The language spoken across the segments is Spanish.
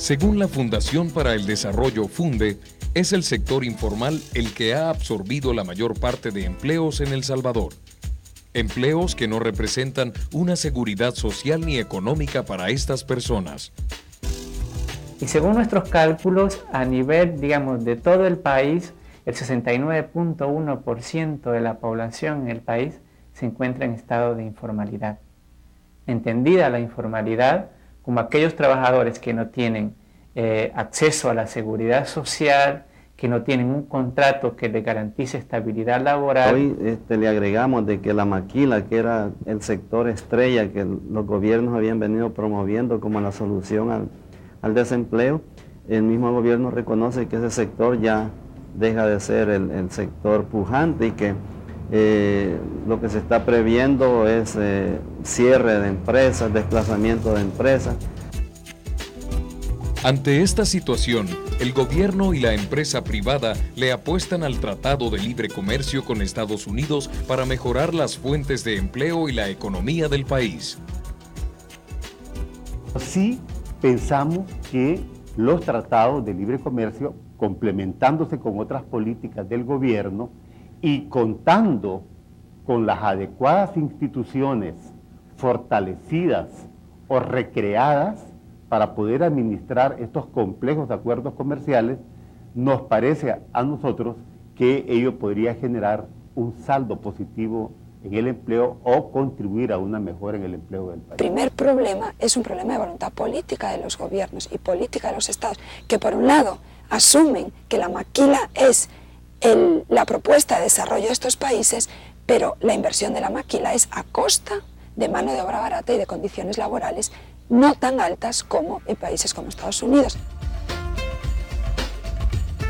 Según la Fundación para el Desarrollo FUNDE, es el sector informal el que ha absorbido la mayor parte de empleos en El Salvador. Empleos que no representan una seguridad social ni económica para estas personas. Y según nuestros cálculos, a nivel, de todo el país, el 69.1% de la población en el país se encuentra en estado de informalidad. Entendida la informalidad como aquellos trabajadores que no tienen acceso a la seguridad social, que no tienen un contrato que les garantice estabilidad laboral. Hoy le agregamos de que la maquila, que era el sector estrella que los gobiernos habían venido promoviendo como la solución al desempleo, el mismo gobierno reconoce que ese sector ya deja de ser el sector pujante y que lo que se está previendo es cierre de empresas, desplazamiento de empresas. Ante esta situación, el gobierno y la empresa privada le apuestan al Tratado de Libre Comercio con Estados Unidos para mejorar las fuentes de empleo y la economía del país. Sí pensamos que los tratados de libre comercio, complementándose con otras políticas del gobierno y contando con las adecuadas instituciones fortalecidas o recreadas para poder administrar estos complejos acuerdos comerciales, nos parece a nosotros que ello podría generar un saldo positivo en el empleo o contribuir a una mejora en el empleo del país. El primer problema es un problema de voluntad política de los gobiernos y política de los estados, que por un lado asumen que la maquila es la propuesta de desarrollo de estos países, pero la inversión de la maquila es a costa de mano de obra barata y de condiciones laborales no tan altas como en países como Estados Unidos.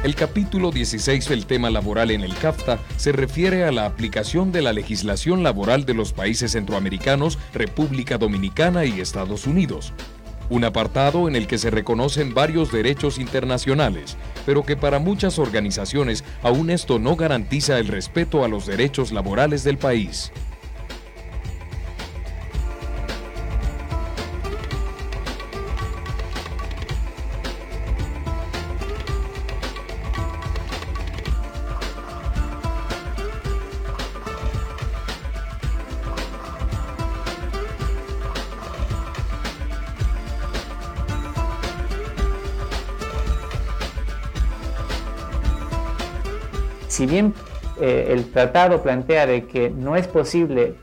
El capítulo 16 del tema laboral en el CAFTA se refiere a la aplicación de la legislación laboral de los países centroamericanos, República Dominicana y Estados Unidos. Un apartado en el que se reconocen varios derechos internacionales, pero que para muchas organizaciones aún esto no garantiza el respeto a los derechos laborales del país. Si bien el tratado plantea de que no es posible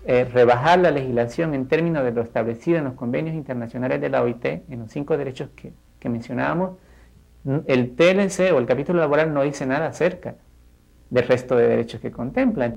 rebajar la legislación en términos de lo establecido en los convenios internacionales de la OIT, en los 5 derechos que mencionábamos, el TLC o el capítulo laboral no dice nada acerca del resto de derechos que contemplan.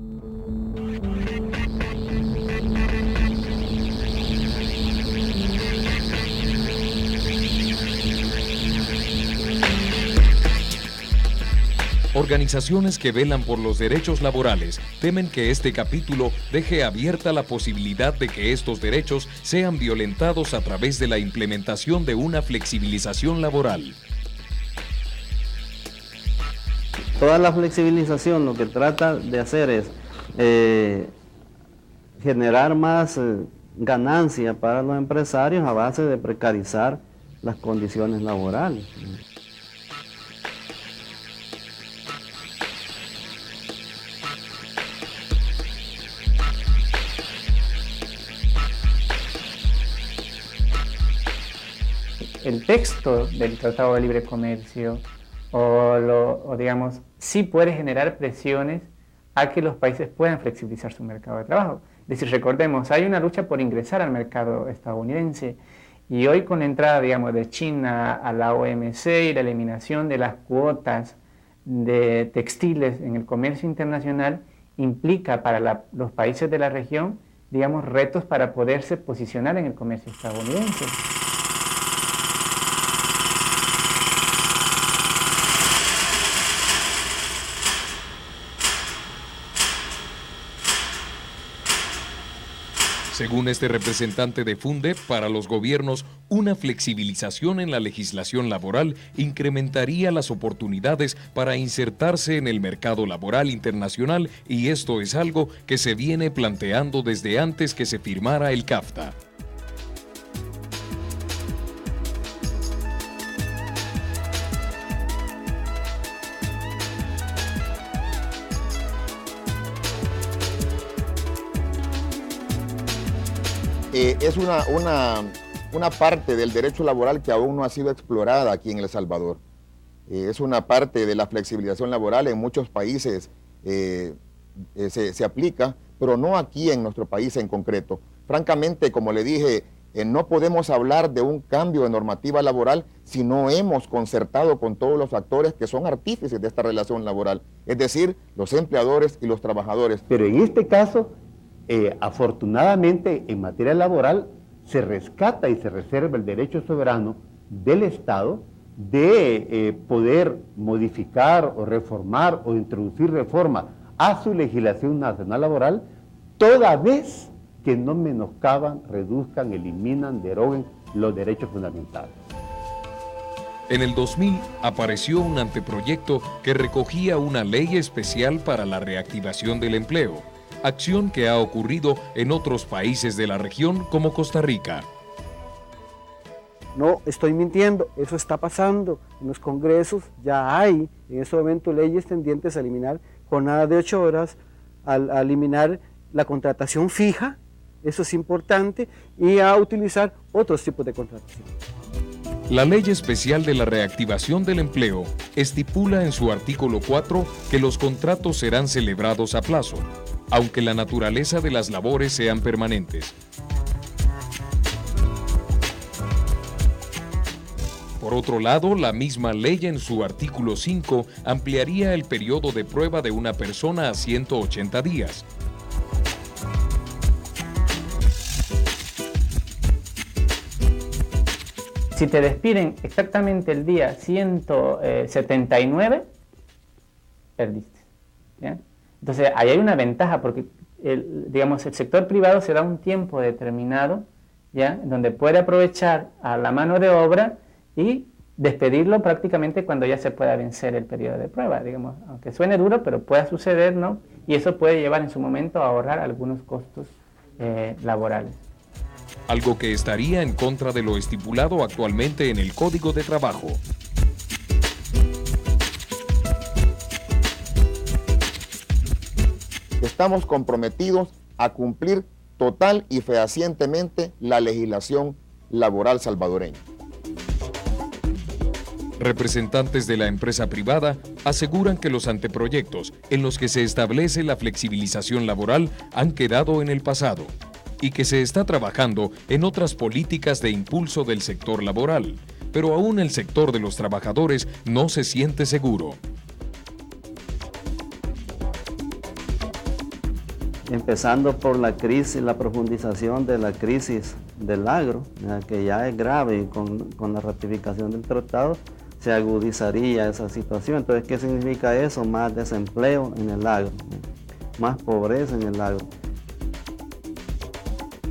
Organizaciones que velan por los derechos laborales temen que este capítulo deje abierta la posibilidad de que estos derechos sean violentados a través de la implementación de una flexibilización laboral. Toda la flexibilización lo que trata de hacer es generar más ganancia para los empresarios a base de precarizar las condiciones laborales. El texto del Tratado de Libre Comercio sí puede generar presiones a que los países puedan flexibilizar su mercado de trabajo. Es decir, recordemos, hay una lucha por ingresar al mercado estadounidense y hoy con la entrada, de China a la OMC y la eliminación de las cuotas de textiles en el comercio internacional implica para los países de la región, retos para poderse posicionar en el comercio estadounidense. Según este representante de FUNDE, para los gobiernos, una flexibilización en la legislación laboral incrementaría las oportunidades para insertarse en el mercado laboral internacional y esto es algo que se viene planteando desde antes que se firmara el CAFTA. es una parte del derecho laboral que aún no ha sido explorada aquí en El Salvador. Es una parte de la flexibilización laboral, en muchos países se aplica, pero no aquí en nuestro país en concreto. Francamente, como le dije, no podemos hablar de un cambio de normativa laboral si no hemos concertado con todos los actores que son artífices de esta relación laboral, es decir, los empleadores y los trabajadores. Pero en este caso, afortunadamente, en materia laboral, se rescata y se reserva el derecho soberano del Estado de poder modificar o reformar o introducir reforma a su legislación nacional laboral, toda vez que no menoscaban, reduzcan, eliminan, deroguen los derechos fundamentales. En el 2000 apareció un anteproyecto que recogía una ley especial para la reactivación del empleo, acción que ha ocurrido en otros países de la región como Costa Rica. No estoy mintiendo, eso está pasando. En los congresos ya hay en este momento leyes tendientes a eliminar jornadas de 8 horas, a eliminar la contratación fija, eso es importante, y a utilizar otros tipos de contratación. La Ley Especial de la Reactivación del Empleo estipula en su artículo 4 que los contratos serán celebrados a plazo, aunque la naturaleza de las labores sean permanentes. Por otro lado, la misma ley en su artículo 5 ampliaría el periodo de prueba de una persona a 180 días. Si te despiden exactamente el día 179, perdiste. ¿Ya? Entonces, ahí hay una ventaja porque el sector privado se da un tiempo determinado, ¿ya? Donde puede aprovechar a la mano de obra y despedirlo prácticamente cuando ya se pueda vencer el periodo de prueba, digamos, aunque suene duro, pero pueda suceder, ¿no? Y eso puede llevar en su momento a ahorrar algunos costos laborales. Algo que estaría en contra de lo estipulado actualmente en el Código de Trabajo. Estamos comprometidos a cumplir total y fehacientemente la legislación laboral salvadoreña. Representantes de la empresa privada aseguran que los anteproyectos en los que se establece la flexibilización laboral han quedado en el pasado y que se está trabajando en otras políticas de impulso del sector laboral, pero aún el sector de los trabajadores no se siente seguro. Empezando por la crisis, la profundización de la crisis del agro, que ya es grave y con la ratificación del tratado se agudizaría esa situación. Entonces, ¿qué significa eso? Más desempleo en el agro, más pobreza en el agro.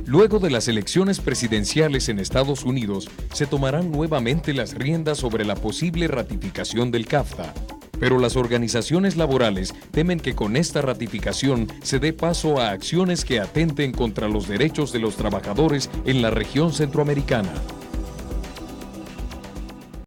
Luego de las elecciones presidenciales en Estados Unidos, se tomarán nuevamente las riendas sobre la posible ratificación del CAFTA. Pero las organizaciones laborales temen que con esta ratificación se dé paso a acciones que atenten contra los derechos de los trabajadores en la región centroamericana.